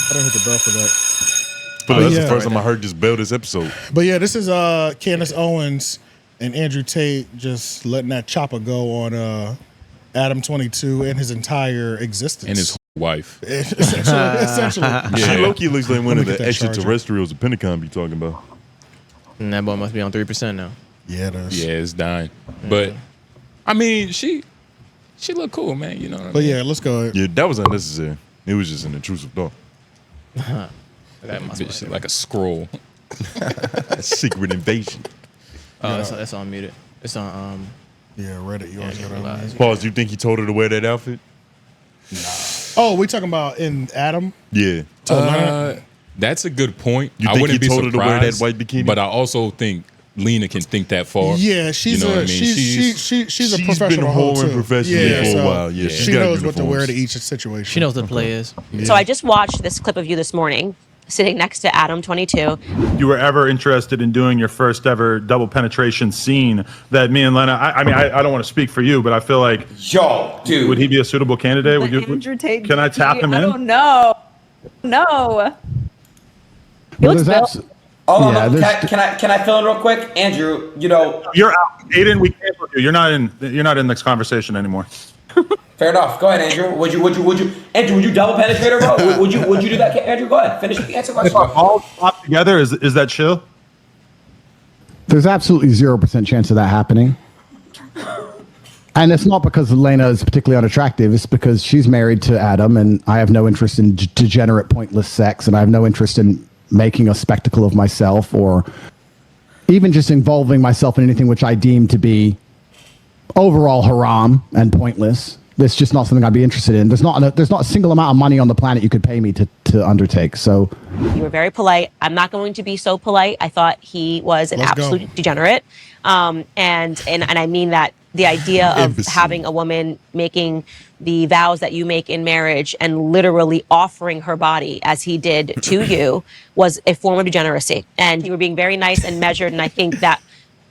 I don't hit the bell for that. But that's the first time I heard this bell this episode. But yeah, this is Candace Owens and Andrew Tate just letting that chopper go on Adam22 and his entire existence. And his wife. Essentially. Yeah. She low-key looks like one of the extraterrestrials the Pentagon be talking about. And that boy must be on 3% now. Yeah, it is. Yeah, it's dying. But, I mean, she look cool, man. You know what I mean? But yeah, let's go. Yeah, that was unnecessary. It was just an intrusive thought. That must be like a scroll. A secret invasion. Oh, that's on muted. It's on yeah, Reddit. You always got on. Pause. You think he told her to wear that outfit? Nah. Oh, we talking about in Adam? Yeah. That's a good point. You I think wouldn't he be told her to wear that surprised, white bikini? but I also think Lena can think that far. Yeah, she's you know a she's a professional been professionally for a while. Yeah, she knows what to wear to each situation. She knows what the play is. Yeah. So I just watched this clip of you this morning, sitting next to Adam22. You were ever interested in doing your first ever double penetration scene that me and Lena, I mean, I don't want to speak for you, but I feel like, yo, dude, would he be a suitable candidate? Would you, Andrew Tate, can I tap him in? Oh, no. He looks built. Hold on, can I fill in real quick? Andrew, you know. You're out. Aiden, we can't with you. You're not in this conversation anymore. Fair enough. Go ahead, Andrew. Would you double penetrate her, bro? Would you do that, Andrew? Go ahead. Finish the answer. If all pop together, is that chill? There's absolutely 0% chance of that happening. And it's not because Lena is particularly unattractive. It's because she's married to Adam, and I have no interest in degenerate, pointless sex, and I have no interest in making a spectacle of myself or even just involving myself in anything which I deem to be overall haram and pointless. It's just not something I'd be interested in. There's not a single amount of money on the planet you could pay me to undertake. So you were very polite. I'm not going to be so polite. I thought he was an absolute degenerate. And I mean that the idea of having a woman making the vows that you make in marriage and literally offering her body as he did to you was a form of degeneracy. And you were being very nice and measured. And I think that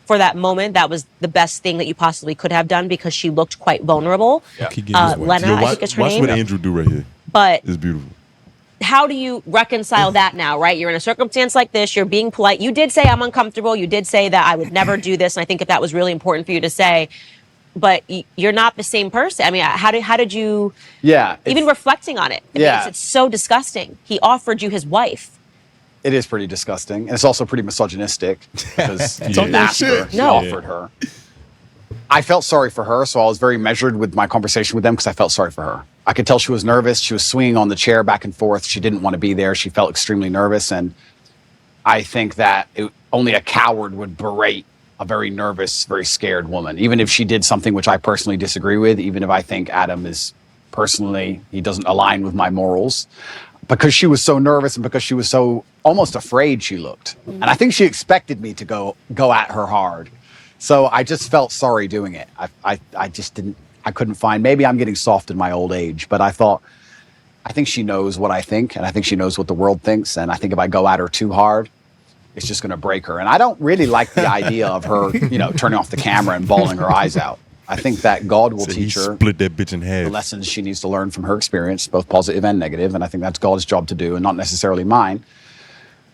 for that moment, that was the best thing that you possibly could have done because she looked quite vulnerable. Yeah. Lena, I think it's her name. Watch what Andrew do right here. But it's beautiful. How do you reconcile that now, right? You're in a circumstance like this. You're being polite. You did say I'm uncomfortable. You did say that I would never do this. And I think that was really important for you to say. But you're not the same person. I mean, how did you? Yeah. Even reflecting on it, it's so disgusting. He offered you his wife. It is pretty disgusting, and it's also pretty misogynistic because he offered her. I felt sorry for her, so I was very measured with my conversation with them because I felt sorry for her. I could tell she was nervous. She was swinging on the chair back and forth. She didn't want to be there. She felt extremely nervous, and I think that only a coward would berate a very nervous, very scared woman, even if she did something which I personally disagree with, even if I think Adam is personally, he doesn't align with my morals. Because she was so nervous and because she was so almost afraid she looked. And I think she expected me to go at her hard. So I just felt sorry doing it. I just I couldn't find, maybe I'm getting soft in my old age, but I think she knows what I think, and I think she knows what the world thinks. And I think if I go at her too hard, it's just going to break her. And I don't really like the idea of her, turning off the camera and bawling her eyes out. I think that God will teach her split that bitch in half. The lessons she needs to learn from her experience, both positive and negative. And I think that's God's job to do and not necessarily mine.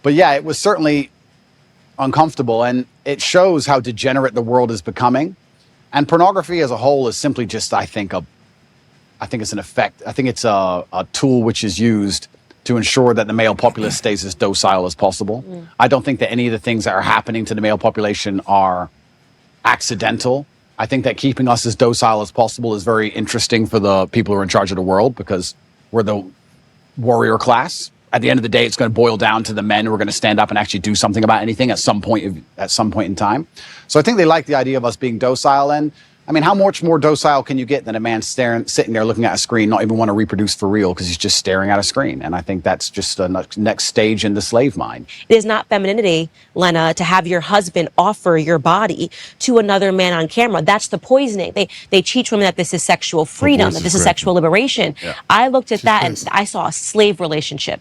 But yeah, it was certainly uncomfortable. And it shows how degenerate the world is becoming. And pornography as a whole is simply just, I think it's an effect. I think it's a tool which is used to ensure that the male populace stays as docile as possible. I don't think that any of the things that are happening to the male population are accidental. I think that keeping us as docile as possible is very interesting for the people who are in charge of the world because we're the warrior class. At the end of the day, it's going to boil down to the men who are going to stand up and actually do something about anything at some point in time. So I think they like the idea of us being docile. And I mean, how much more docile can you get than a man sitting there looking at a screen, not even want to reproduce for real because he's just staring at a screen? And I think that's just a next stage in the slave mind. It is not femininity, Lena, to have your husband offer your body to another man on camera. That's the poisoning. They teach women that this is sexual freedom, that this is sexual liberation. Yeah. I looked at that and I saw a slave relationship.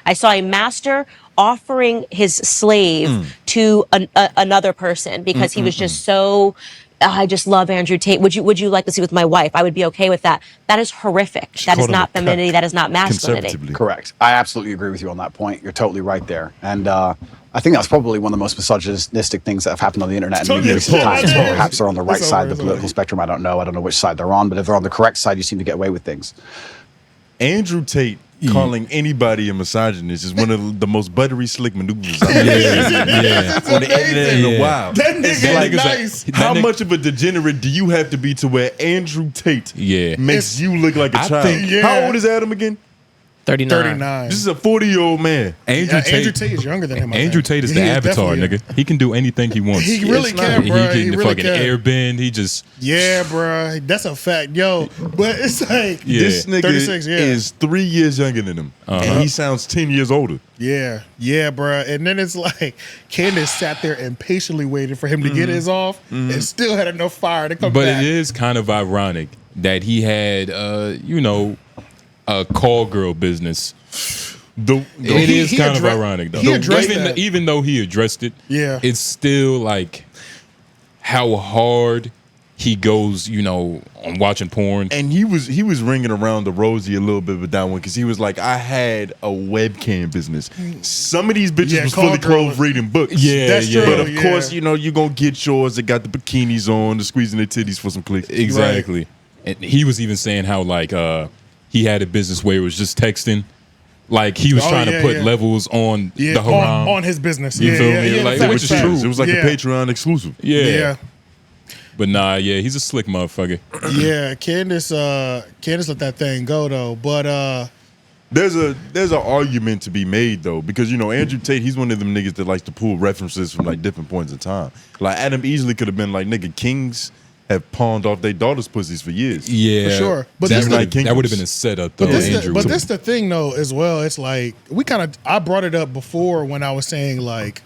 I saw a master offering his slave to another person because he was just so I just love Andrew Tate. Would you like to see with my wife? I would be okay with that. That is horrific. That is not femininity. That is not masculinity. Correct. I absolutely agree with you on that point. You're totally right there. And I think that's probably one of the most misogynistic things that have happened on the internet in recent times. Perhaps they're on the right side of the political spectrum. I don't know. I don't know which side they're on. But if they're on the correct side, you seem to get away with things. Andrew Tate calling anybody a misogynist is one of the most buttery slick maneuvers I've ever seen on the internet in a while. That nigga is nice. How much of a degenerate do you have to be to where Andrew Tate makes you look like a child? How old is Adam again? 39. This is a 40-year-old man. Andrew Tate is younger than him. Andrew Tate is the Avatar, nigga. He can do anything he wants. He really can, bro. He can fucking airbend. He just bro. That's a fact, yo. But it's like this nigga 36, is 3 years younger than him, and he sounds 10 years older. Yeah, bro. And then it's like Candace sat there and patiently waited for him to get his off, and still had enough fire to come back. But it is kind of ironic that he had, a call girl business. It is kind of ironic though. Even though he addressed it, it's still like how hard he goes, on watching porn. And he was ringing around the rosy a little bit with that one because he was like, I had a webcam business. Some of these bitches was fully clothed reading books. That's true. But of course, you're gonna get yours that got the bikinis on, the squeezing their titties for some clicks. Exactly. Right. And he was even saying how like he had a business where it was just texting. Like he was trying to put levels on the haram. On his business. You feel me? Like, which is true. It was like a Patreon exclusive. Yeah. But nah, he's a slick motherfucker. Yeah, Candace let that thing go though. But there's an argument to be made though, because Andrew Tate, he's one of them niggas that likes to pull references from like different points in time. Like Adam easily could have been like, nigga, kings have pawned off their daughters' pussies for years. Yeah, for sure. But that would have been a setup though. But this the thing though as well. It's like I brought it up before when I was saying like,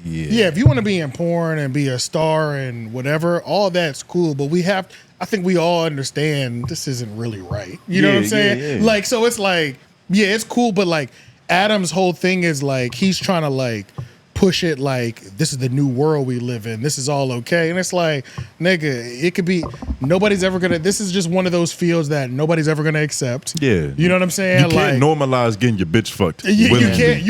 if you want to be in porn and be a star and whatever, all that's cool. But I think we all understand this isn't really right. You know what I'm saying? Yeah. Like, so it's like, it's cool, but like Adam's whole thing is like he's trying to like push it like this is the new world we live in. This is all okay. And it's like, nigga, it could be this is just one of those fields that nobody's ever gonna accept. Yeah. You know what I'm saying? You can't normalize getting your bitch fucked. You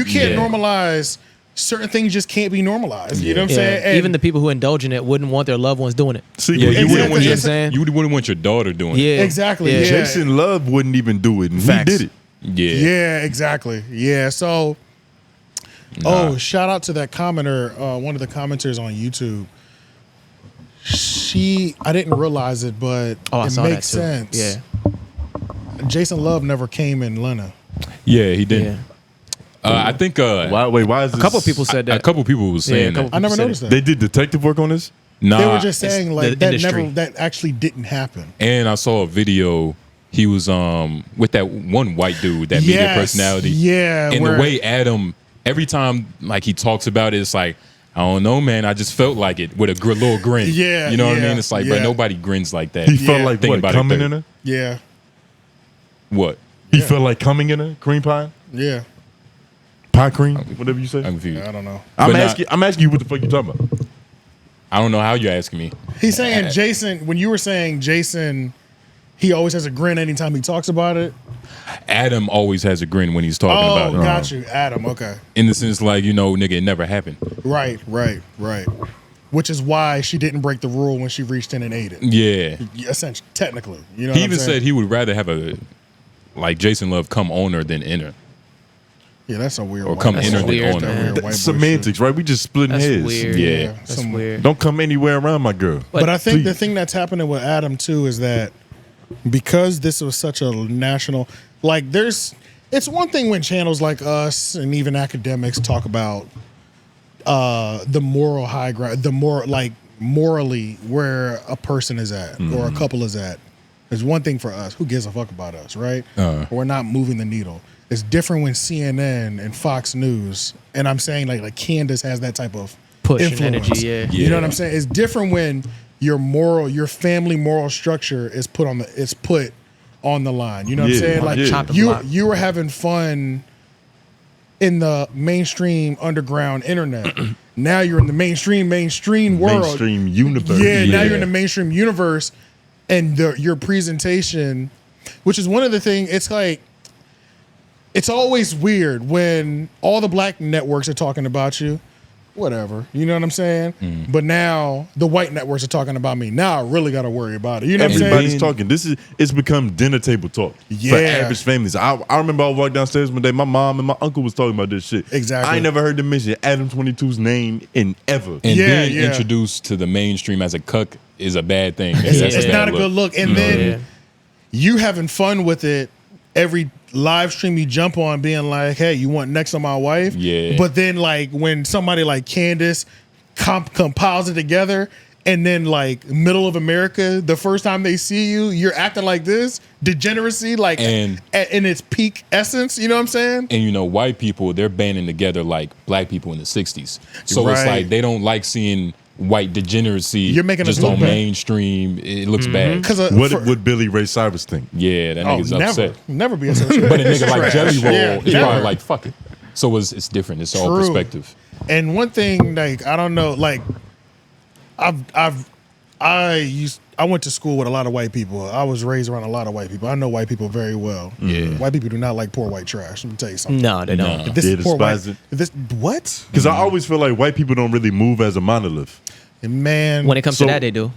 can't normalize certain things, just can't be normalized. You know what I'm saying? And even the people who indulge in it wouldn't want their loved ones doing it. See, you wouldn't want you wouldn't want your daughter doing it. Exactly. Yeah. Jason Love wouldn't even do it, and he did it. Yeah, exactly. Yeah. So shout out to that commenter, one of the commenters on YouTube. I didn't realize it, but it makes sense. Yeah. Jason Love never came in Lena. Yeah, he didn't. I think. Why is this? A couple people said that. A couple people was saying that. I never noticed that. They did detective work on this? Nah, they were just saying like industry. that actually didn't happen. And I saw a video. He was with that one white dude, that media personality. Yeah. And the way Adam, every time like he talks about it, it's like, I don't know, man. I just felt like it with a little grin. Yeah. You know what I mean? It's like, but nobody grins like that. He felt like what, coming in her? Yeah. What? He felt like coming in a cream pie? Yeah. Pie cream? Whatever you say? I'm confused. I don't know. I'm asking you what the fuck you talking about. I don't know how you're asking me. He's saying Jason, when you were saying Jason, he always has a grin anytime he talks about it. Adam always has a grin when he's talking about it. Oh, got you. Adam, okay. In the sense like, nigga, it never happened. Right. Which is why she didn't break the rule when she reached in and ate it. Yeah. Essentially, technically. You know he even said he would rather have Jason Love come on her than in her. Yeah, that's a weird or come in her than on her. That's semantics, right? We just splitting that's heads. Weird. Yeah. That's weird. Don't come anywhere around my girl. But I think the thing that's happening with Adam too is that because this was such a national, like it's one thing when channels like us and even academics talk about the moral high ground, morally where a person is at or a couple is at. There's one thing for us. Who gives a fuck about us, right? We're not moving the needle. It's different when CNN and Fox News, and I'm saying like Candace has that type of push influence. And energy, You know what I'm saying? It's different when your family moral structure is put on the line. You know what I'm saying? Like you were having fun. in the mainstream underground internet. Now you're in the mainstream world. Mainstream universe. Yeah, now you're in the mainstream universe, and your presentation, which is one of the things, it's like, it's always weird when all the black networks are talking about you. Whatever, you know what I'm saying? But now the white networks are talking about me. Now I really got to worry about it. You know what I'm saying? Everybody's talking. It's become dinner table talk for average families. I remember I walked downstairs one day. My mom and my uncle was talking about this shit. Exactly. I ain't never heard them mention Adam22's name in ever. And being introduced to the mainstream as a cuck is a bad thing. It's not a good look. And then you having fun with it every live stream you jump on, being like, hey, you want next on my wife? Yeah. But then like when somebody like Candace compiles it together, and then like middle of America, the first time they see you, you're acting like this, degeneracy, like in its peak essence, you know what I'm saying? And you know, white people, they're banding together like black people in the 60s. So it's like they don't like seeing white degeneracy. You're making just us look on bad. mainstream. It looks bad. What would Billy Ray Cyrus think? Yeah, that nigga's upset. Never be associated. But a nigga like Jelly Roll is never. probably like, fuck it. So it's different. It's all perspective. And one thing, like, I don't know, like, I went to school with a lot of white people. I was raised around a lot of white people. I know white people very well. Yeah. White people do not like poor white trash. Let me tell you something. No, they don't. This is poor white. What? Because I always feel like white people don't really move as a monolith. And man, When it comes to that, they do.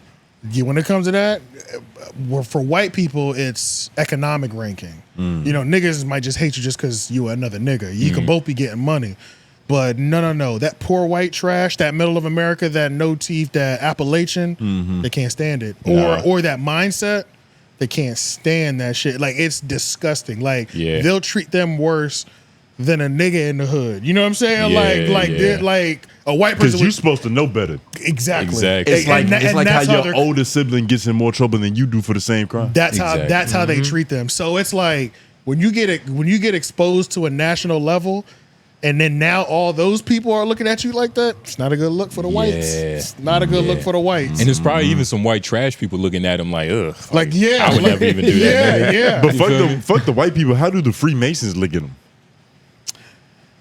Yeah, when it comes to that, for white people, it's economic ranking. You know, niggas might just hate you just because you another nigga. You can both be getting money. But no. That poor white trash, that middle of America, that no teeth, that Appalachian, they can't stand it. Or that mindset, they can't stand that shit. Like, it's disgusting. Like, they'll treat them worse than a nigga in the hood. You know what I'm saying? They're like a white person. Because you're supposed to know better. Exactly. It's like how your older sibling gets in more trouble than you do for the same crime. That's how they treat them. So it's like when you get exposed to a national level, and then now all those people are looking at you like that, it's not a good look for the whites. It's not a good look for the whites. And there's probably even some white trash people looking at him like, ugh. Like, I would never even do that. Yeah. But fuck the white people. How do the Freemasons look at them?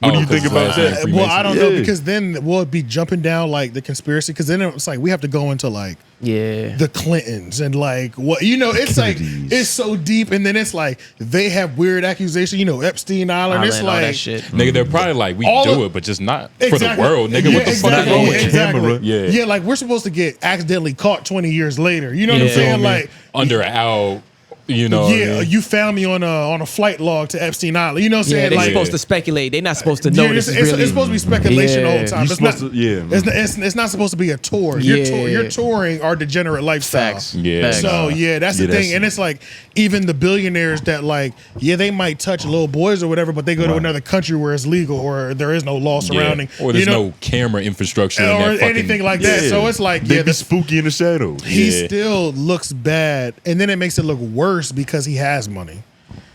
What do you think about that? Well, I don't know, because then we'll be jumping down like the conspiracy, because then it's like we have to go into like the Clintons and like what, you know, it's like it's so deep, and then it's like they have weird accusations, you know, Epstein Island. It's like that shit. Nigga, they're probably like, we do it, but just not for the world. Nigga, what the fuck is wrong with you? Camera? Yeah, like we're supposed to get accidentally caught 20 years later. You know what I'm saying? Like under an owl. You know, you found me on a flight log to Epstein Island. You know what I'm saying? They're like, supposed to speculate. They're not supposed to know this is really. It's supposed to be speculation the whole time. It's not supposed to be a tour. You're touring our degenerate lifestyle. Facts. So that's the thing. And it's like even the billionaires that like, they might touch little boys or whatever, but they go to another country where it's legal or there is no law surrounding. Or there's no camera infrastructure or in that anything like that. So it's like they be spooky in the shadows. He still looks bad, and then it makes it look worse because he has money.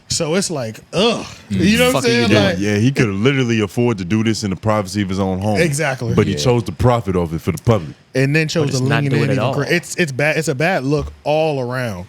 So it's like, ugh. You know what I'm saying? He could literally afford to do this in the privacy of his own home. Exactly. But he chose to profit off it for the public. And then chose to lean in. it all. It's bad. It's a bad look all around.